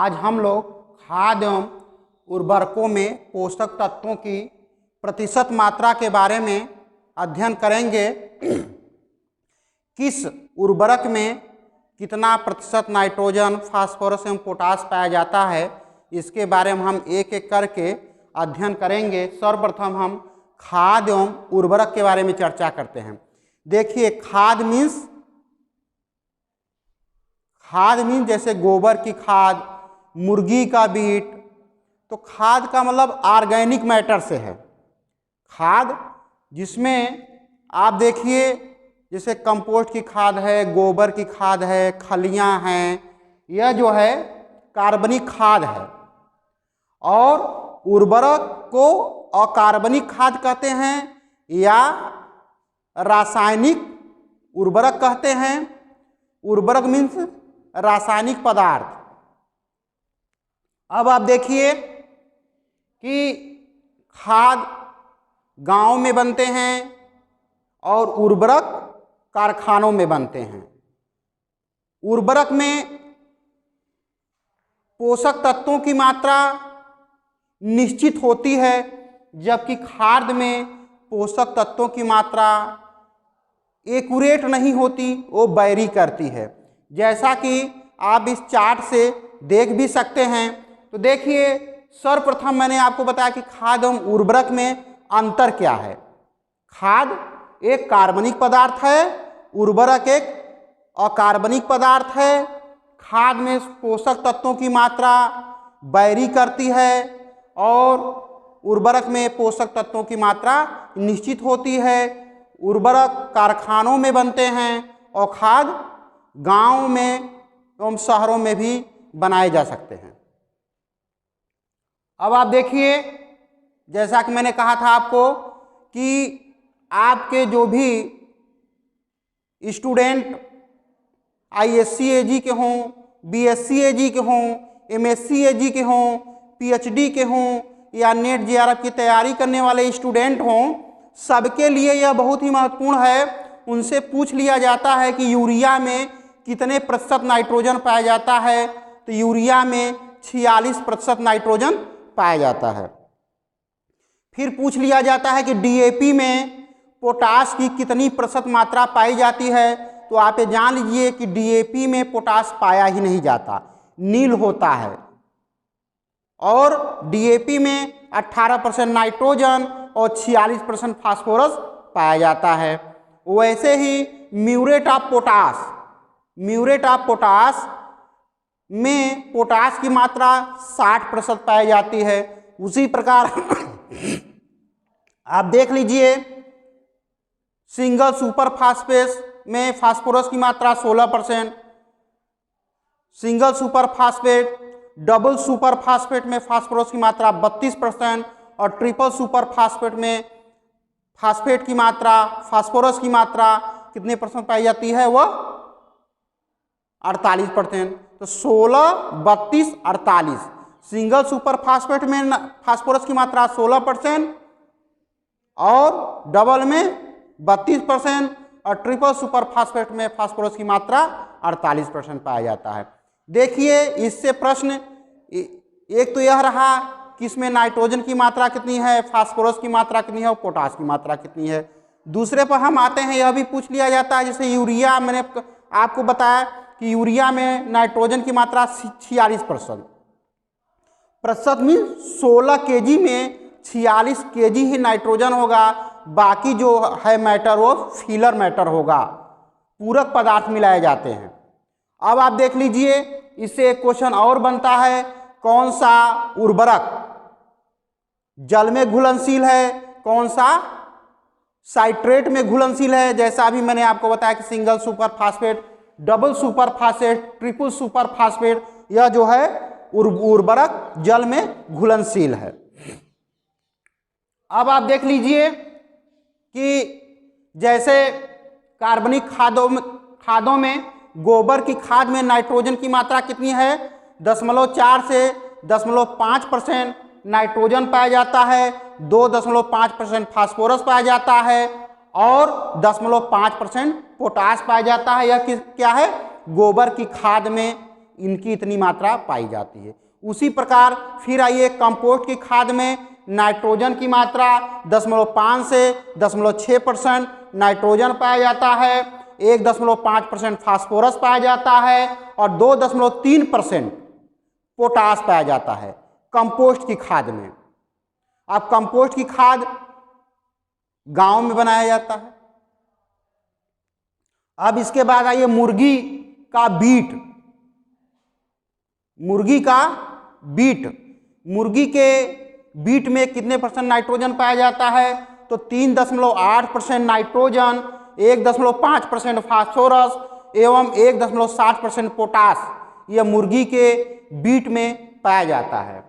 आज हम लोग खाद्य एवं उर्वरकों में पोषक तत्वों की प्रतिशत मात्रा के बारे में अध्ययन करेंगे। किस उर्वरक में कितना प्रतिशत नाइट्रोजन, फास्फोरस एवं पोटास पाया जाता है, इसके बारे में हम एक एक करके अध्ययन करेंगे। सर्वप्रथम हम खाद एवं उर्वरक के बारे में चर्चा करते हैं। देखिए, खाद मीन्स जैसे गोबर की खाद, मुर्गी का बीट। तो खाद का मतलब ऑर्गेनिक मैटर से है। खाद जिसमें आप देखिए जैसे कंपोस्ट की खाद है, गोबर की खाद है, खलियां हैं, यह जो है कार्बनिक खाद है। और उर्वरक को अकार्बनिक खाद कहते हैं या रासायनिक उर्वरक कहते हैं। उर्वरक मीन्स रासायनिक पदार्थ। अब आप देखिए कि खाद गांव में बनते हैं और उर्वरक कारखानों में बनते हैं। उर्वरक में पोषक तत्वों की मात्रा निश्चित होती है, जबकि खाद में पोषक तत्वों की मात्रा एक्यूरेट नहीं होती, वो वैरी करती है। जैसा कि आप इस चार्ट से देख भी सकते हैं। तो देखिए, सर्वप्रथम मैंने आपको बताया कि खाद एवं उर्वरक में अंतर क्या है। खाद एक कार्बनिक पदार्थ है, उर्वरक एक अकार्बनिक पदार्थ है। खाद में पोषक तत्वों की मात्रा वैरी करती है और उर्वरक में पोषक तत्वों की मात्रा निश्चित होती है। उर्वरक कारखानों में बनते हैं और खाद गांव में एवं शहरों में भी बनाए जा सकते हैं। अब आप देखिए, जैसा कि मैंने कहा था आपको कि आपके जो भी स्टूडेंट ISC AG के हों, BSc AG के हों, MSc AG के हों, PhD के हों या नेट JRF की तैयारी करने वाले स्टूडेंट हों, सबके लिए यह बहुत ही महत्वपूर्ण है। उनसे पूछ लिया जाता है कि यूरिया में कितने प्रतिशत नाइट्रोजन पाया जाता है। तो यूरिया में 46% नाइट्रोजन पाया जाता है। फिर पूछ लिया जाता है कि DAP में पोटास की कितनी प्रतिशत मात्रा पाई जाती है। तो आप ये जान लीजिए कि DAP में पोटास पाया ही नहीं जाता, नील होता है। और DAP में 18% नाइट्रोजन और 46% फास्फोरस पाया जाता है। वैसे ही म्यूरेट ऑफ पोटास में पोटास की मात्रा 60% पाई जाती है। उसी प्रकार आप देख लीजिए, सिंगल सुपर फास्फेट में फास्फोरस की मात्रा 16%, single super phosphate, double super phosphate में फास्फोरस की मात्रा 32% और ट्रिपल सुपर फास्फेट में फास्फोरस की मात्रा कितने परसेंट पाई जाती है? वह 48%। तो 16, 32, 48। सिंगल सुपर फास्फेट में फास्फोरस की मात्रा 16% और डबल में 32% और ट्रिपल सुपर फास्फेट में फास्फोरस की मात्रा 48% पाया जाता है। देखिए, इससे प्रश्न एक तो यह रहा कि इसमें नाइट्रोजन की मात्रा कितनी है, फास्फोरस की मात्रा कितनी है और पोटास की मात्रा कितनी है। दूसरे पर हम आते हैं, यह भी पूछ लिया जाता है, जैसे यूरिया, मैंने आपको बताया कि यूरिया में नाइट्रोजन की मात्रा 46%। प्रतिशत में 16 kg में 46 kg ही नाइट्रोजन होगा, बाकी जो है मैटर वो फिलर मैटर होगा, पूरक पदार्थ मिलाए जाते हैं। अब आप देख लीजिए, इससे एक क्वेश्चन और बनता है, कौन सा उर्वरक जल में घुलनशील है, कौन सा साइट्रेट में घुलनशील है। जैसा अभी मैंने आपको बताया कि single super phosphate, double super phosphate, triple super phosphate, यह जो है उर्वरक जल में घुलनशील है। अब आप देख लीजिए कि जैसे कार्बनिक खादों में गोबर की खाद में नाइट्रोजन की मात्रा कितनी है? 0.4 से 0.5% नाइट्रोजन पाया जाता है, 2.5% फास्फोरस पाया जाता है और 0.5% पोटास पाया जाता है। यह क्या है? गोबर की खाद में इनकी इतनी मात्रा पाई जाती है। उसी प्रकार फिर आइए कंपोस्ट की खाद में नाइट्रोजन की मात्रा 0.5 से 0.6% नाइट्रोजन पाया जाता है, 1.5% फास्फोरस पाया जाता है और 2.3% पोटास पाया जाता है कंपोस्ट की खाद में। अब कंपोस्ट की खाद गांव में बनाया जाता है। अब इसके बाद आइए मुर्गी का बीट। मुर्गी का बीट, मुर्गी के बीट में कितने % नाइट्रोजन पाया जाता है? तो 3.8% नाइट्रोजन, 1.5% फास्फोरस एवं 1.7% पोटास यह मुर्गी के बीट में पाया जाता है।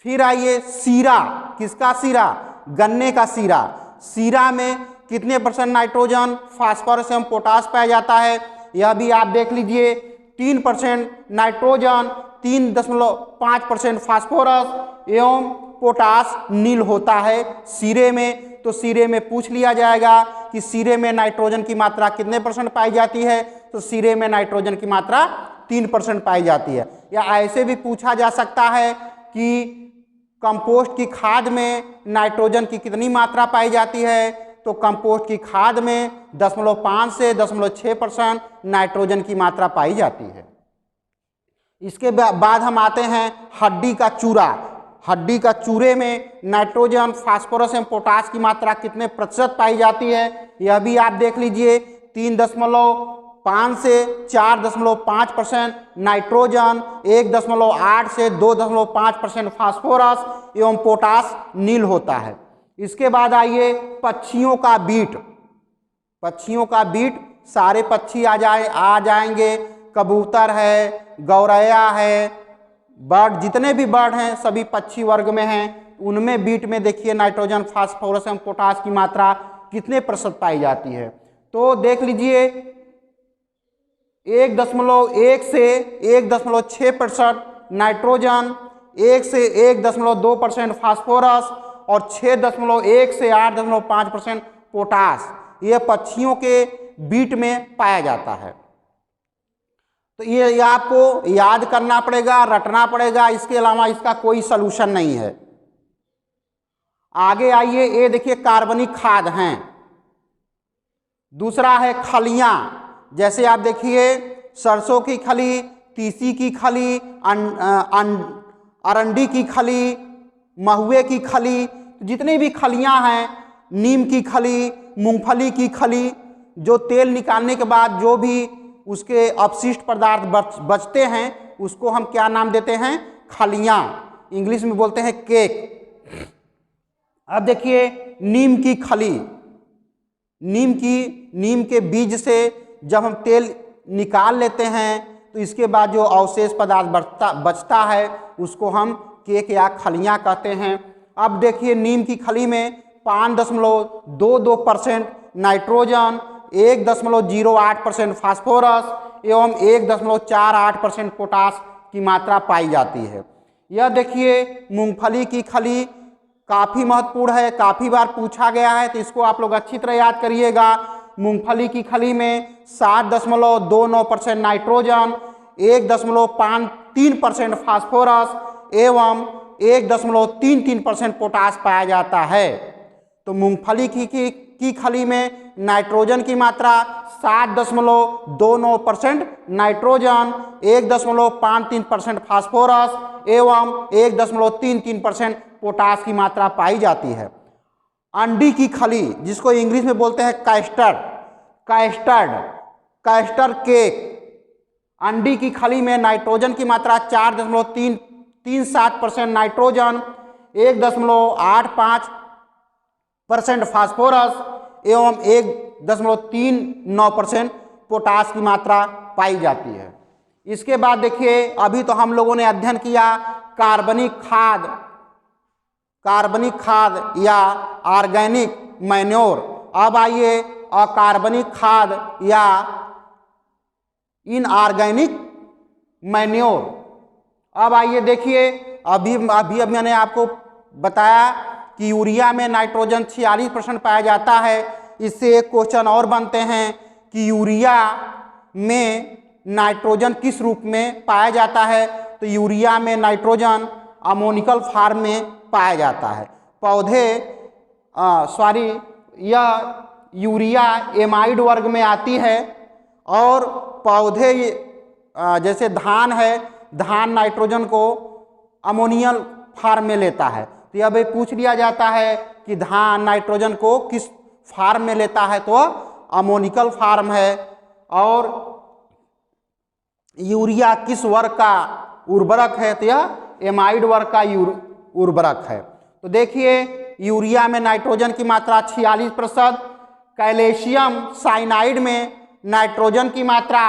फिर आइए सीरा। किसका सीरा? गन्ने का सीरा। सीरा में कितने % नाइट्रोजन, फास्फोरस एवं पोटास पाया जाता है? यह भी आप देख लीजिए, 3% नाइट्रोजन, 3.5% फास्फोरस एवं पोटास नील होता है सीरे में। तो सीरे में पूछ लिया जाएगा कि सीरे में नाइट्रोजन की मात्रा कितने % पाई जाती है? तो सीरे में नाइट्रोजन की मात्रा 3% पाई जाती है। या ऐसे भी पूछा जा सकता है कि कंपोस्ट की खाद में नाइट्रोजन की कितनी मात्रा पाई जाती है? तो कंपोस्ट की खाद में 0.5 से 0.6% नाइट्रोजन की मात्रा पाई जाती है। इसके बाद हम आते हैं हड्डी का चूरा। हड्डी का चूरे में नाइट्रोजन, फास्फोरस एवं पोटास की मात्रा कितने % पाई जाती है? यह भी आप देख लीजिए, 3.5 से 4.5% नाइट्रोजन, 1.8 से 2.5% फास्फोरस एवं पोटास नील होता है। इसके बाद आइए पक्षियों का बीट। पक्षियों का बीट सारे पक्षी आ जाएंगे। कबूतर है, गौरैया है, बर्ड, जितने भी बर्ड हैं सभी पक्षी वर्ग में हैं। उनमें बीट में देखिए नाइट्रोजन, फास्फोरस एवं पोटास की मात्रा कितने % पाई जाती है? तो देख लीजिए, 1.1 से 1.6% नाइट्रोजन, 1 से 1.2% फास्फोरस और 6.1 से 8.5% पोटास यह पक्षियों के बीट में पाया जाता है। तो ये आपको याद करना पड़ेगा, रटना पड़ेगा, इसके अलावा इसका कोई सलूशन नहीं है। आगे आइए, ये देखिए कार्बनिक खाद हैं। दूसरा है खलियां। जैसे आप देखिए सरसों की खली, तीसी की खली, अरंडी की खली, महुए की खली, जितनी भी खलियां हैं, नीम की खली, मूंगफली की खली, जो तेल निकालने के बाद जो भी उसके अपशिष्ट पदार्थ बचते हैं उसको हम क्या नाम देते हैं? खलियां। इंग्लिश में बोलते हैं केक। अब देखिए नीम की खली। नीम के बीज से जब हम तेल निकाल लेते हैं तो इसके बाद जो अवशेष पदार्थ बचता है उसको हम केक या खलियां कहते हैं। अब देखिए नीम की खली में 5.22% नाइट्रोजन, 1.08% फास्फोरस एवं 1.48% पोटास की मात्रा पाई जाती है। यह देखिए मूंगफली की खली काफ़ी महत्वपूर्ण है, काफ़ी बार पूछा गया है, तो इसको आप लोग अच्छी तरह याद करिएगा। मूंगफली की खली में 7.29% नाइट्रोजन, 1.53% फास्फोरस एवं 1.33% पोटास पाया जाता है। तो मूंगफली की खली में नाइट्रोजन की मात्रा 7.29% नाइट्रोजन, 1.53% फास्फोरस एवं 1.33% पोटास की मात्रा पाई जाती है। अंडी की खली, जिसको इंग्लिश में बोलते हैं कैस्टर केक। अंडी की खली में नाइट्रोजन की मात्रा 4.37% नाइट्रोजन, 1.85% फास्फोरस एवं 1.39% पोटास की मात्रा पाई जाती है। इसके बाद देखिए, अभी तो हम लोगों ने अध्ययन किया कार्बनिक खाद या ऑर्गेनिक मैन्योर। अब आइए अकार्बनिक खाद या इनऑर्गेनिक मैन्योर। अब आइए देखिए, अभी मैंने आपको बताया कि यूरिया में नाइट्रोजन 46% पाया जाता है। इससे एक क्वेश्चन और बनते हैं कि यूरिया में नाइट्रोजन किस रूप में पाया जाता है? तो यूरिया में नाइट्रोजन अमोनिकल फॉर्म में पाया जाता है। पौधे यह यूरिया एमाइड वर्ग में आती है और पौधे जैसे धान है, धान नाइट्रोजन को अमोनियल फॉर्म में लेता है। तो यह भी पूछ लिया जाता है कि धान नाइट्रोजन को किस फॉर्म में लेता है, तो अमोनिकल फॉर्म है। और यूरिया किस वर्ग का उर्वरक है? तो यह एमाइड वर्ग का उर्वरक है। तो देखिए यूरिया में नाइट्रोजन की मात्रा 46%, कैल्शियम साइनाइड में नाइट्रोजन की मात्रा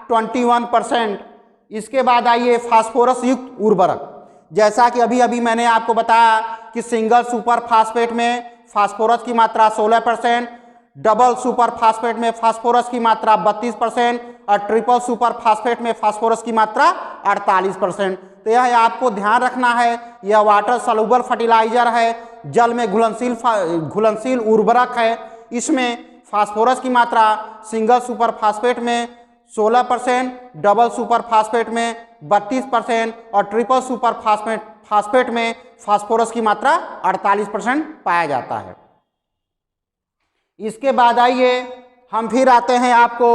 21%। इसके बाद आइए फास्फोरस युक्त उर्वरक। जैसा कि अभी अभी मैंने आपको बताया कि सिंगल सुपर फास्फेट में फास्फोरस की मात्रा 16%, डबल सुपर फास्फेट में फास्फोरस की मात्रा 32% और ट्रिपल सुपर फास्फेट में फास्फोरस की मात्रा 48%। तो यह आपको ध्यान रखना है, यह वाटर सॉल्युबल फर्टिलाइजर है, जल में घुलनशील उर्वरक है। इसमें फास्फोरस की मात्रा सिंगल सुपर फास्फेट में 16%, डबल सुपर फास्फेट में 32% और ट्रिपल सुपर फास्फेट में फास्फोरस की मात्रा 48% पाया जाता है। इसके बाद आइए हम फिर आते हैं आपको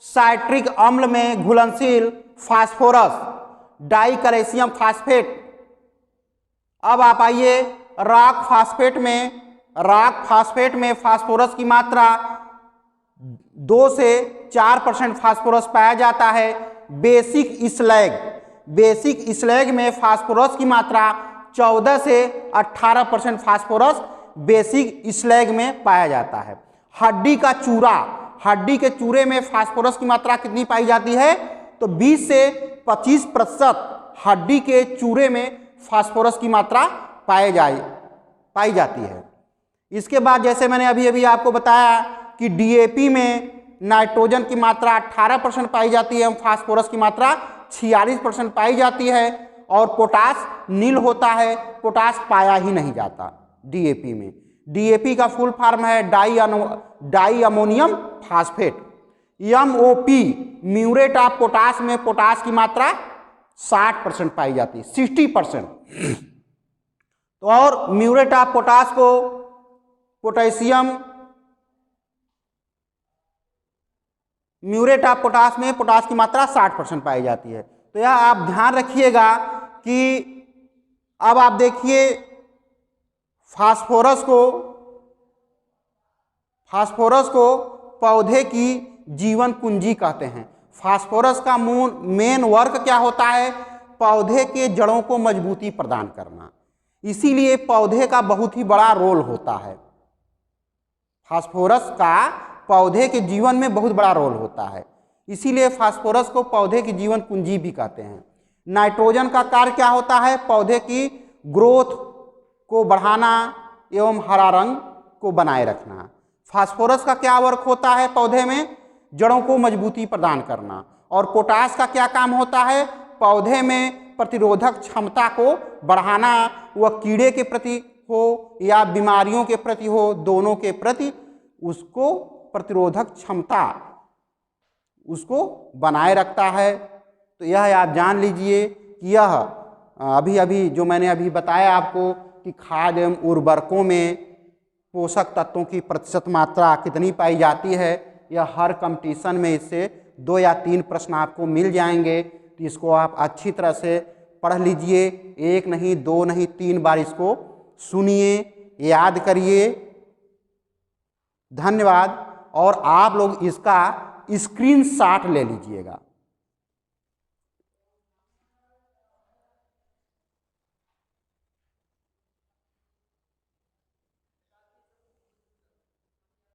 साइट्रिक अम्ल में घुलनशील फास्फोरस डाई कैल्शियम फास्फेट। अब आप आइए रॉक फास्फेट में फास्फोरस की मात्रा 2 से 4% फास्फोरस पाया जाता है। बेसिक स्लैग में फास्फोरस की मात्रा 14 से 18% फास्फोरस बेसिक स्लैग में पाया जाता है। हड्डी के चूरे में फास्फोरस की मात्रा कितनी पाई जाती है? तो 20 से 25% हड्डी के चूरे में फास्फोरस की मात्रा पाई जाती है। इसके बाद जैसे मैंने अभी अभी आपको बताया कि डीएपी में नाइट्रोजन की मात्रा 18% पाई जाती है, फास्फोरस की मात्रा 46% पाई जाती है। और पोटास नील होता है, पोटास पाया ही नहीं जाता डीएपी में। डीएपी का फुल फॉर्म है di ammonium phosphate. MOP muriate of potash में पोटास की मात्रा 60% पाई जाती है, 60%। तो और म्यूरेट ऑफ पोटास को म्यूरेट ऑफ पोटास में पोटास की मात्रा 60% पाई जाती है। तो यह आप ध्यान रखिएगा कि अब आप देखिए फास्फोरस को पौधे की जीवन कुंजी कहते हैं। फास्फोरस का मेन वर्क क्या होता है? पौधे के जड़ों को मजबूती प्रदान करना। इसीलिए पौधे का बहुत ही बड़ा रोल होता है। फास्फोरस का पौधे के जीवन में बहुत बड़ा रोल होता है, इसीलिए फास्फोरस को पौधे की जीवन कुंजी भी कहते हैं। नाइट्रोजन का कार्य क्या होता है? पौधे की ग्रोथ को बढ़ाना एवं हरा रंग को बनाए रखना। फास्फोरस का क्या वर्क होता है? पौधे में जड़ों को मजबूती प्रदान करना। और पोटास का क्या काम होता है? पौधे में प्रतिरोधक क्षमता को बढ़ाना, वह कीड़े के प्रति हो या बीमारियों के प्रति हो, दोनों के प्रति उसको प्रतिरोधक क्षमता उसको बनाए रखता है। तो यह आप जान लीजिए कि यह अभी अभी जो मैंने अभी बताया आपको कि खाद्य एवं उर्वरकों में पोषक तत्वों की प्रतिशत मात्रा कितनी पाई जाती है, यह हर कंपटीशन में इससे 2 या 3 प्रश्न आपको मिल जाएंगे। तो इसको आप अच्छी तरह से पढ़ लीजिए, 1 नहीं 2 नहीं 3 बार इसको सुनिए, याद करिए। धन्यवाद। और आप लोग इसका स्क्रीनशॉट ले लीजिएगा।